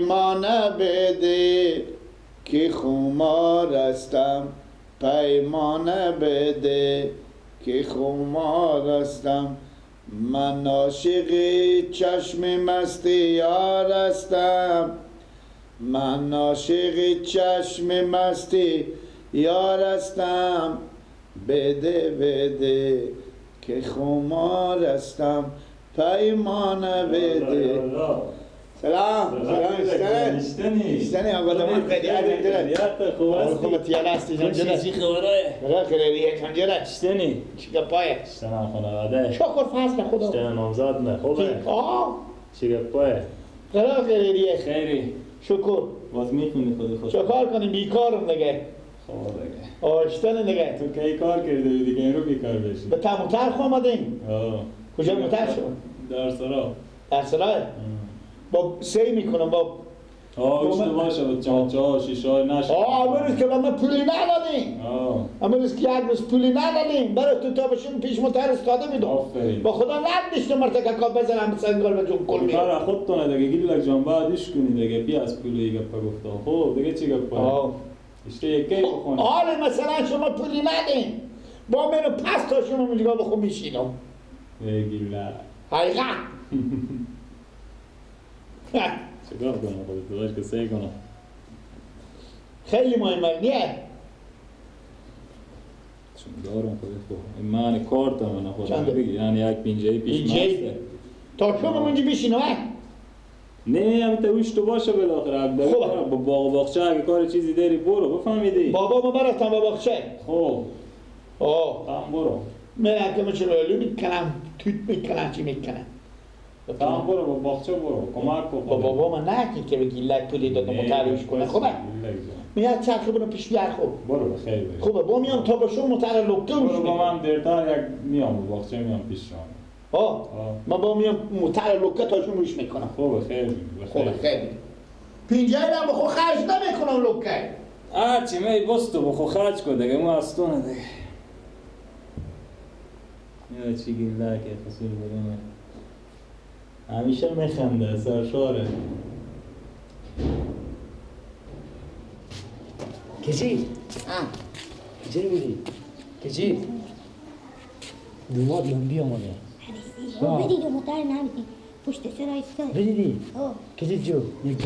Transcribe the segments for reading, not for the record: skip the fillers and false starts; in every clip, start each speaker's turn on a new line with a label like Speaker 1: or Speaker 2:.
Speaker 1: پیمانه بده که خمار هستم، پیمانه بده که خمار هستم. من عاشق چشم مست یار هستم، من عاشق چشم مست یار هستم. بده بده که خمار هستم، پیمانه بده. سلام اشتنی آقا دمان خیلی عدد دارد خوبه تیال هستی جنجره
Speaker 2: چیزی خبره
Speaker 1: برای خیلی جنجره
Speaker 2: اشتنی
Speaker 1: چیگه پایه
Speaker 2: اشتنی خانواده
Speaker 1: شکر فضل خدا
Speaker 2: اشتنی نامزاد نه خوبه چیگه پایه
Speaker 1: برای
Speaker 2: خیری
Speaker 1: شکر
Speaker 2: باز میخونی خودی خود
Speaker 1: چکار کنی بیکارم دیگه
Speaker 2: خوبه دیگه
Speaker 1: اشتنی دیگه
Speaker 2: تو کی کار کرده دیگه این رو بیکار بشی
Speaker 1: به تموتر خوامدیم کجا متر شد؟
Speaker 2: در سرا
Speaker 1: در سرای با سی میکنم با
Speaker 2: اشته باشه با چاچا شیشای نشه
Speaker 1: امروز که من پولی ندادیم امروز که یک روز پولی ندادیم برای تو تا بشین پیش متر استاده میدم با خدا نداشته مرتکه کار بزنم به سنگار به جون کل میاد
Speaker 2: کار خودتونه دیگه گیلک جان بعدش کنی دیگه بیا از پولی گپا گفتا خب دیگه چی گپا اشته یکی بخونه
Speaker 1: حالا مثلا شما پولی ندین با منو پس تا شما میگه بخون میشینم
Speaker 2: گیلک
Speaker 1: حقیقت
Speaker 2: چیکار کنم خودت داشت که سعی کنم
Speaker 1: خیلی مهمه نیه
Speaker 2: چون دارم خودت خود این من کارتم من خودم بگی یعنی یک پینجهی پیش
Speaker 1: ماسته تا شما منجی بشینم
Speaker 2: نه هم تویش تو باشه بالاخره خوبه با باغ و باغچه اگه کار چیزی داری برو بفهمیدی
Speaker 1: بابا ما براتم با باغچه
Speaker 2: خب tam برو
Speaker 1: من که مثل رولو میکنم توت میکنم چی میکنم
Speaker 2: tam برو با باغچه برو کمک کن
Speaker 1: با بابا من نکنی که بگی لک پولی دادم و ترویش کنه خوبه میاد چرخه برو پیش بیار خوب
Speaker 2: برو بخیر بری
Speaker 1: خوبه با میام تا باشون متر لکه وش
Speaker 2: برو با من دیرتر یک میام با باغچه میام پیش شما
Speaker 1: من با میام متر لکه تاشون روش میکنم
Speaker 2: خوبه خیر
Speaker 1: خوبه خیر پینجه هم بخو خرج نمیکنم لکه
Speaker 2: هرچی می بستو بخو خرج کن دیگه ما استونه دیگه یا چی گیلده که خسور برونه همیشه میخنده سرشاره
Speaker 3: کجی؟ کجی بودی؟ کجی؟ دوماد من بیامونه
Speaker 4: بدید و متر نمیدی پشت سر ایستاد
Speaker 3: بدیدی؟ کجی جو یک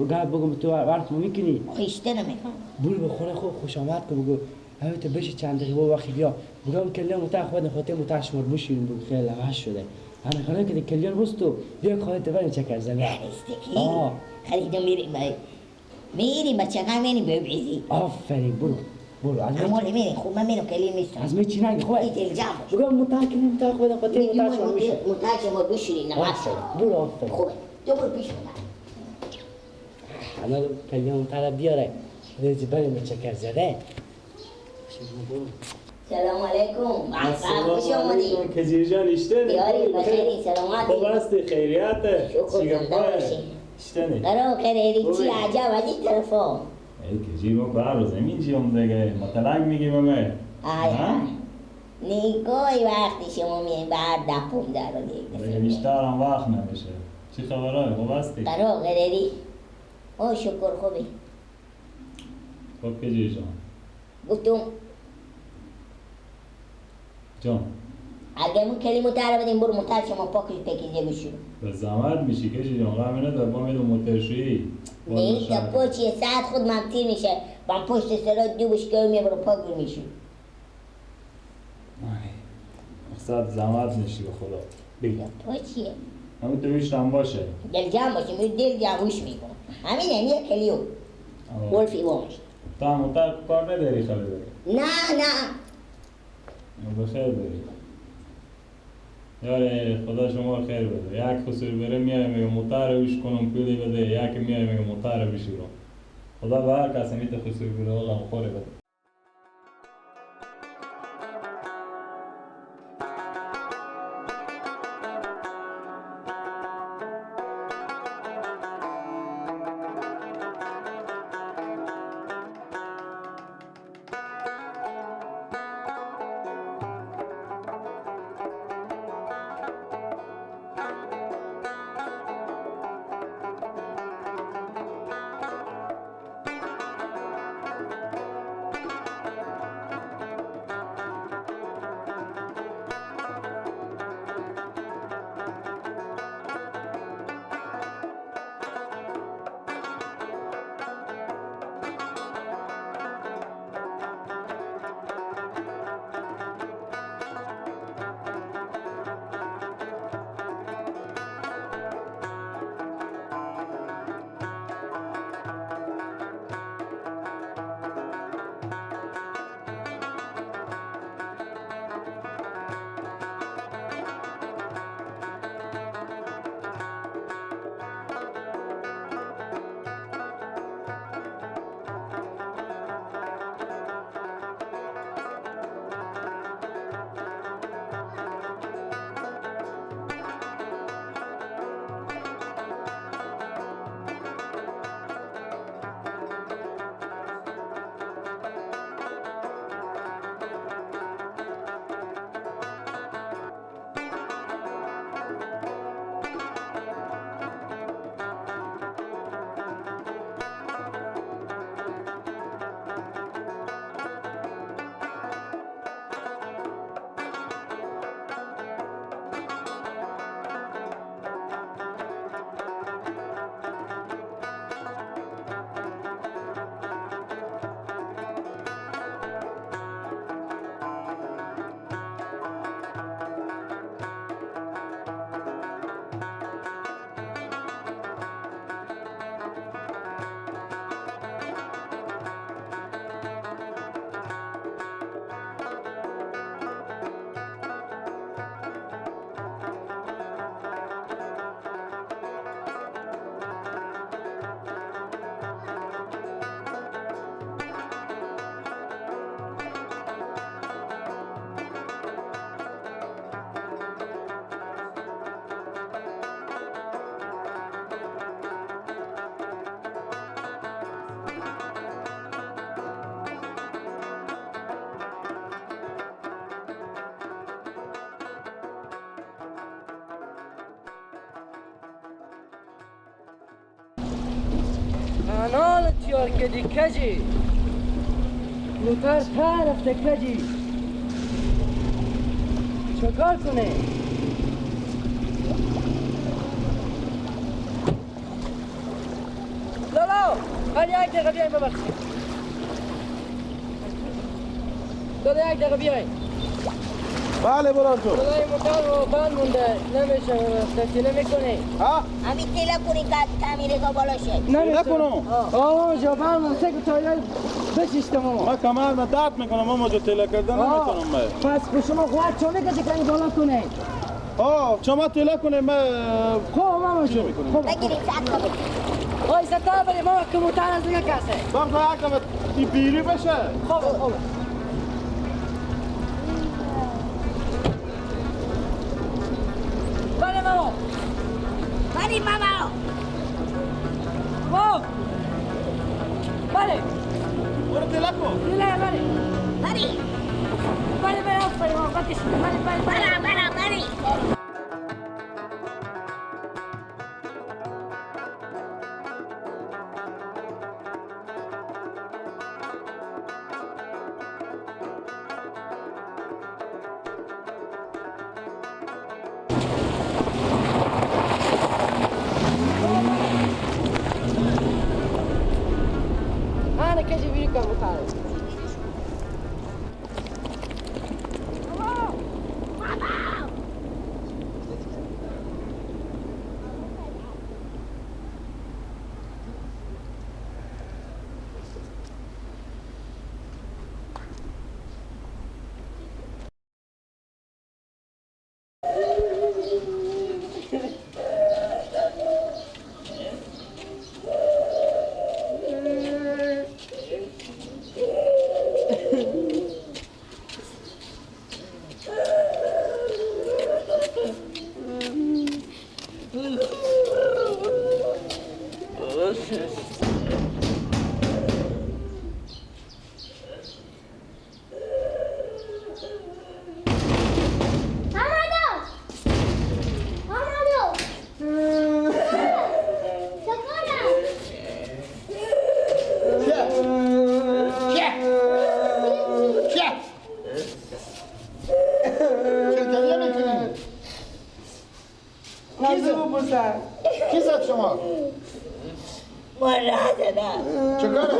Speaker 3: گار بگم تو ورد ما میکنی؟
Speaker 4: خیشته نمیکنم
Speaker 3: بول به خونه خوب خوش آمد که بگو همه تو بشی چند دقیقه وقتی بیا بگم کلیان متر خود نخواته متر شمار بوشین بگو خیلی لوحش شده انا خانه که کلیان بستو بیا خواهد تبرین چکر زنه
Speaker 4: خریدم میریم بچه ها میریم ببریزی
Speaker 3: آفرین برو از
Speaker 4: همالی میریم خوب من میرم کلیان نیستم
Speaker 3: از می چی نگی خواه
Speaker 4: این تلجم باش
Speaker 3: بگم متر کنیم متر خود نخواته متر شمار میشه
Speaker 4: متر شمار بوشین نماز شد
Speaker 3: برو آفرین
Speaker 4: خوبه تو برو پیش من
Speaker 3: انا کلیان متر بیاره ریزی بریم چکر زده
Speaker 4: سلام علیکم خوش آمدید
Speaker 2: کجی جان اشتنی
Speaker 4: بیاری بخیری سلامتی
Speaker 2: خوب هستی خیریته
Speaker 4: شکر زنده باشی
Speaker 2: اشتنی
Speaker 4: برو خیری چی عجب از این طرفا
Speaker 2: ای کجی ما بر زمین جیم دیگه مطلق میگیم همه
Speaker 4: نیگوی وقتی شما میاییم بر دپون در رو دیگه
Speaker 2: بیشتر هم وقت نمیشه چی خبره خوب هستی؟
Speaker 4: برو خیری او شکر خوبی
Speaker 2: خب کجی جان
Speaker 4: گفتم
Speaker 2: جان
Speaker 4: اگه من کلی متر بدیم برو متر شما پاکش پکیزه بشو
Speaker 2: به زحمت میشی کشی جان غمی ندار با میدو مترشویی
Speaker 4: نه که پاچیه ساعت خود ممتیر میشه با پشت سرات دو بشکه میبرو پاک میشو
Speaker 2: مقصد زحمت میشی به خدا بگم
Speaker 4: پاچیه
Speaker 2: همون تو بیشتم باشه
Speaker 4: دل جمع باشه می دل جمعوش میکنم همینه نیه کلیو ولفی بامش
Speaker 2: تو هم متر کار نداری خیلی بگه
Speaker 4: نه
Speaker 2: بخیر بری یاره خدا شما خیر بده یک خسور بره میای میگه متر ویش کنم پیلی بده یک میای میگه متر ویشورم خدا به هر کسی میته خسور بره آقا خوره بده
Speaker 3: بیار کدی کجی موتر رفته کجی چکار کنه لالا ولی یک دقیقه بیاین ببخشید لالا یک دقیقه بیاین
Speaker 5: بله بران تو
Speaker 3: لالا این موتر رو بند مونده نمیشه رفته نمیکنه
Speaker 5: ها
Speaker 4: همین تلفنی که تعمیرش بالا شد
Speaker 5: نکنم
Speaker 3: آه جا بند مونده که تایلای بشیشته ماما
Speaker 5: من کمر من درد میکنم ماما جو تله کردن نمیتونم من
Speaker 3: پس به شما خواهد چونه کسی کنی بالا کنه
Speaker 5: شما تله کنه من
Speaker 3: خب ماما شو
Speaker 4: بگیریم ساعت کنیم
Speaker 3: آی ستا بری ماما که موتر از دیگه کسه
Speaker 5: بام تو یکم تی بیری بشه
Speaker 3: خوب بله ماما
Speaker 4: بری ماما
Speaker 3: خب بله
Speaker 5: برو تله کن
Speaker 3: بله بله
Speaker 4: بری
Speaker 3: بله بله آفرین ماما بکش بله بله بله
Speaker 4: بری
Speaker 3: أنا كذي بيك أبو طارق.
Speaker 1: کی زد شما؟
Speaker 4: من راه دادم
Speaker 1: چکاره؟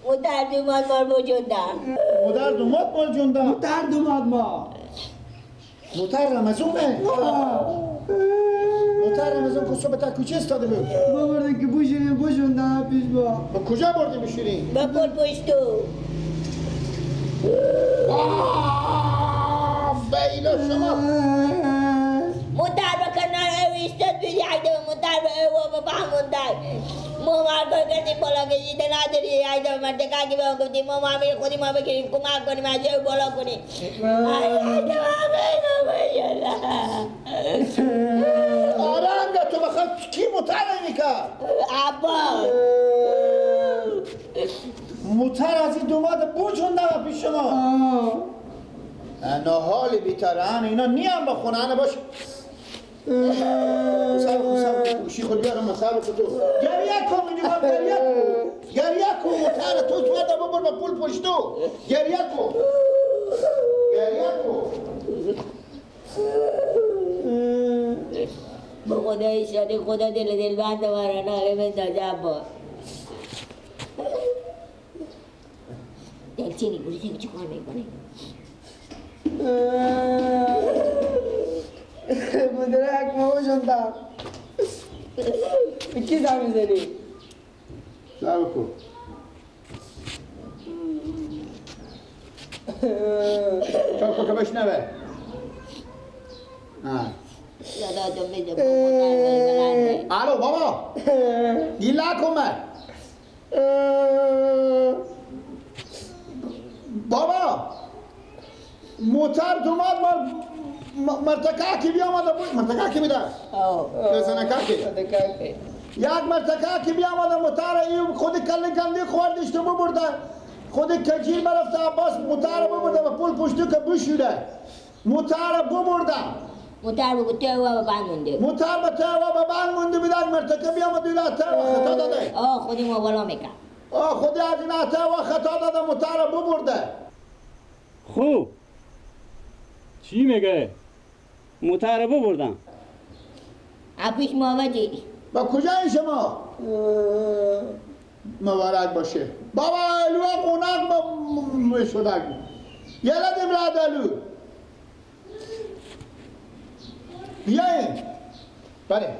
Speaker 4: مدر دوماد مار بجوندم
Speaker 1: مدر دوماد مال جونده؟
Speaker 3: متر دوماد ما.
Speaker 1: متر رمزونه؟ متر رمزون که صبح تا کوچه استاده بود؟
Speaker 3: ما بردن که بوشوندم پیش با.
Speaker 1: با کجا بردی بشوری؟
Speaker 4: با پل پشتو
Speaker 1: بیلا شما
Speaker 4: مدر بکنن اویستد بیدی عیده مدر به او با هموندن ما مرگاه کردیم بالا کشیده نداری عیده مرتکا که به اون گفتیم ما امیر خودی ما بگیریم کمک کنیم از جای بالا کنیم عیده
Speaker 1: آرنگا تو بخواد کی متر نمیکرد؟
Speaker 4: عبا
Speaker 1: متر از این دوماد بوجونده و پیش شما انا حالی بیتران اینا نیم با خونه باش سب گوشی خود بیارم مسابق تو گریه کن اینجا گریه کن متر تو سوارده ببر با پول پشتو گریه کن
Speaker 4: با خدای شادی خدا دل بند مرا ناله بندازه عبا دلچینی بولیسی چی کار میکنی؟
Speaker 3: مدرک ما بوشوندم. کی زن میزنی؟
Speaker 1: سب کن چون که بشنوه
Speaker 4: صدا تو میده با مطر بلنده
Speaker 1: الو بابا گیله کن بابا موتر دوماد مرتکه کی بیامده بود مرتکه کی بیده بزنکه کی یک مرتکه کی بیامده موتر این خودی کلی گندی خوردیشت و ببرده خودی کجیر برفته عباس موتر ببرده و پول پشتو که بشوره موتر ببرده
Speaker 4: موتر بگو تو و بابا مونده
Speaker 1: موتر به تو و بابان مونده بیدار مرتکب بیامد اینا تو و خطا داده
Speaker 4: خودی ما بالا میکن
Speaker 1: خودی از اینا تو و خطا داده موتر ببرده
Speaker 6: خو
Speaker 2: چی میگه؟
Speaker 6: موتر ببردم
Speaker 4: اپیش محمدی
Speaker 1: با کجا این شما؟ مبارک باشه بابا الو قوناق شدک یلا دیم راد الو بیاین بریم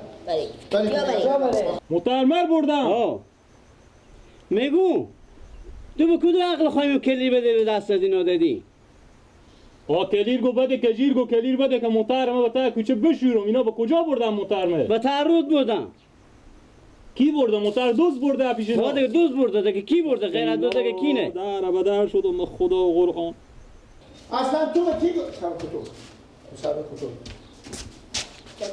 Speaker 2: موتر مر بردم
Speaker 6: میگو تو به کدوم عقل خواهیم کلی بده به دست از اینا دادی
Speaker 2: کلیر گو بده کجیر گو کلیر بده که موتر ما بتا کوچه بشورم اینا به کجا بردم موتر مر
Speaker 6: به تعرض بردم
Speaker 2: کی برده موتر دوست برده پیش اینا
Speaker 6: دیگه دوست برده دیگه کی برده غیر از دوست دیگه کی نه
Speaker 2: در بدر شدم به خدا و قرآن
Speaker 1: اصلا تو به کی اصلا به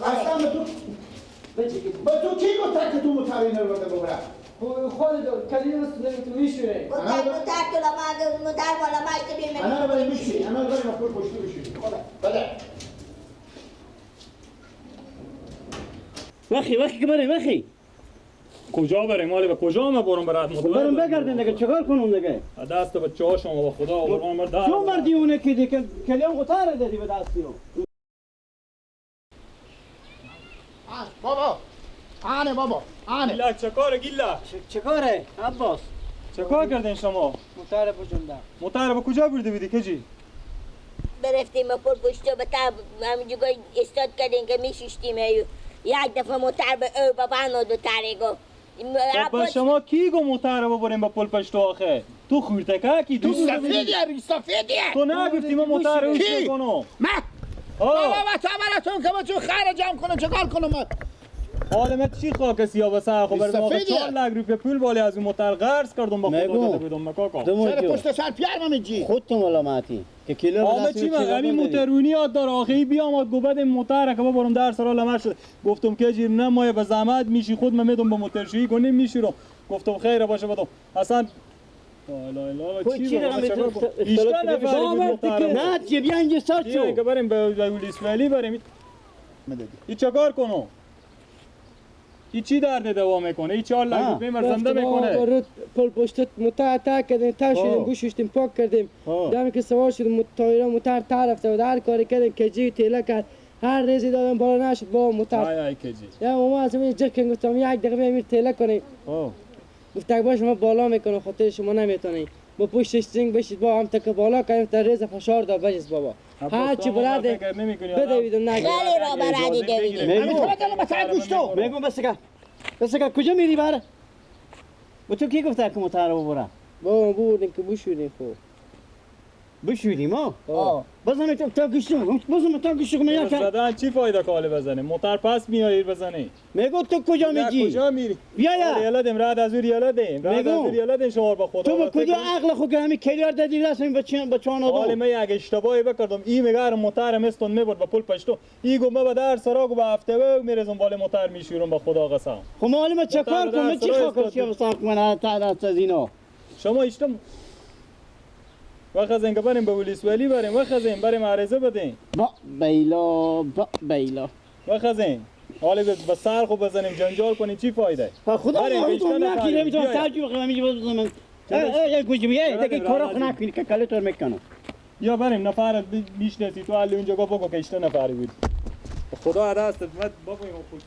Speaker 1: تو کی گفت که تو موتر اینو رو بده ببره
Speaker 3: خود کلید است تو میشوره
Speaker 4: موتر تو لما موتر بالا ماشت بیمه
Speaker 1: انا رو بریم میشی انا رو بریم اپور پشتی بشی بده
Speaker 6: وقتی که بریم وقتی
Speaker 2: کجا بریم مالی به کجا ما برم برات موتر
Speaker 6: برم بگردین دیگه چیکار کنم دیگه
Speaker 2: دست بچه ها شما به خدا و قرآن مرد
Speaker 6: تو مردی اونه که دیگه کلیم موتر دادی به دستی رو
Speaker 1: بابا آنه بابا آنه
Speaker 2: گیلا چکاره گیلا
Speaker 6: چیکاره عباس
Speaker 2: چکار کردین شما
Speaker 3: موتر بجوندم
Speaker 2: موتر به کجا برده بیدی کجی
Speaker 4: برفتیم اپور پشتا بتا همینجا استاد کردیم که میشیشتیم یک دفعه موتر به او بابا دو تاره
Speaker 2: با شما کی گو موتر رو ببریم با پل پشتو آخه تو خورتکه کی
Speaker 1: تو سفیدیه
Speaker 2: تو نگفتی ما موتر رو
Speaker 1: کی؟
Speaker 2: کنم
Speaker 1: من بابا تبرتون که بچه خیر جمع کنم چکار کنم
Speaker 2: حالا من چی خاک سیاه بسر خب برم آقا
Speaker 1: سفیدیه.
Speaker 2: 4 لک روپیه پول بالی از اون موتر قرض کردم با خدا داده بدم مکاکا
Speaker 1: چرا پشت سر پیار میجی
Speaker 6: خودتون ملامتی که کیلو
Speaker 2: آمه چی من همین موترونی یاد دار آخه بیامد گفت این موتر که برم در سرا لمر شد گفتم که جیر نمایه به زحمت میشی خود من میدم با موترشویی کنیم میشیرم گفتم خیر باشه بدم اصلا لا لا لا چی
Speaker 6: نه چی بیا اینجا سر
Speaker 2: چی
Speaker 6: چو
Speaker 2: که بریم به پلیس ولی بریم این چکار کنم این چی درد دوا میکنه این 4 لک روپیه مرزنده میکنه
Speaker 3: پل پشت موتر تا کردیم تا شدیم گوششتیم پاک کردیم دمی که سوار شدیم موتر تا رفته و هر کاری کردیم کجی تیله کرد هر ریزی دادم بالا نشد با موتر
Speaker 2: ای کجی
Speaker 3: یا ماما از این جکن گفتم یک دقیقه بیامیر تیله کنیم گفت باش ما بالا میکنم خاطر شما نمیتونی با پشت سینگ بشید با هم تک بالا کردیم تا ریز فشار دا بجز بابا هر چی بلده بده بیدم نگه
Speaker 4: خیلی را برادی دویدیم
Speaker 6: میگم بس که کجا میری باره با تو کی گفته که موتر رو ببره
Speaker 3: بابا بودیم که بشوریم خب
Speaker 6: بشوریم بزنه تا گشتم بزنه تا گشتم من
Speaker 2: زدن چی فایده کاله بزنه موتر پس میای بزنی
Speaker 6: میگو تو کجا میگی
Speaker 2: کجا میری
Speaker 6: بیا
Speaker 2: یالا دیم راد از یالا دیم راد از یالا دیم شما با خدا
Speaker 6: تو به کجا عقل خود همین کلیار دادی رسمی به چان آدم
Speaker 2: حالا من یک اشتباهی بکردم این میگه موتر مستون میبرد با پل پشتو این گفت من در سراغ با هفته و میرزم بالا موتر میشورم با خدا قسم
Speaker 6: خب معلومه چکار کنم چی خاطر چی بساق من تا از اینا
Speaker 2: شما اشتم وقت از اینکه بریم به پلیس ولی بریم وقت از این بریم عریضه بدیم
Speaker 6: با بیلا
Speaker 2: وقت از این حالا به سر خوب بزنیم جنجال کنیم چی فایده
Speaker 6: خدا نمیتونم ترجیح کنم اینجا بزنم ای گوجی بیا دیگه کارا خنا کنی که کله تور میکنم
Speaker 2: یا بریم نفر میشناسی تو حالا اونجا بگو که اشته نفری بود خدا دست بابا این خودت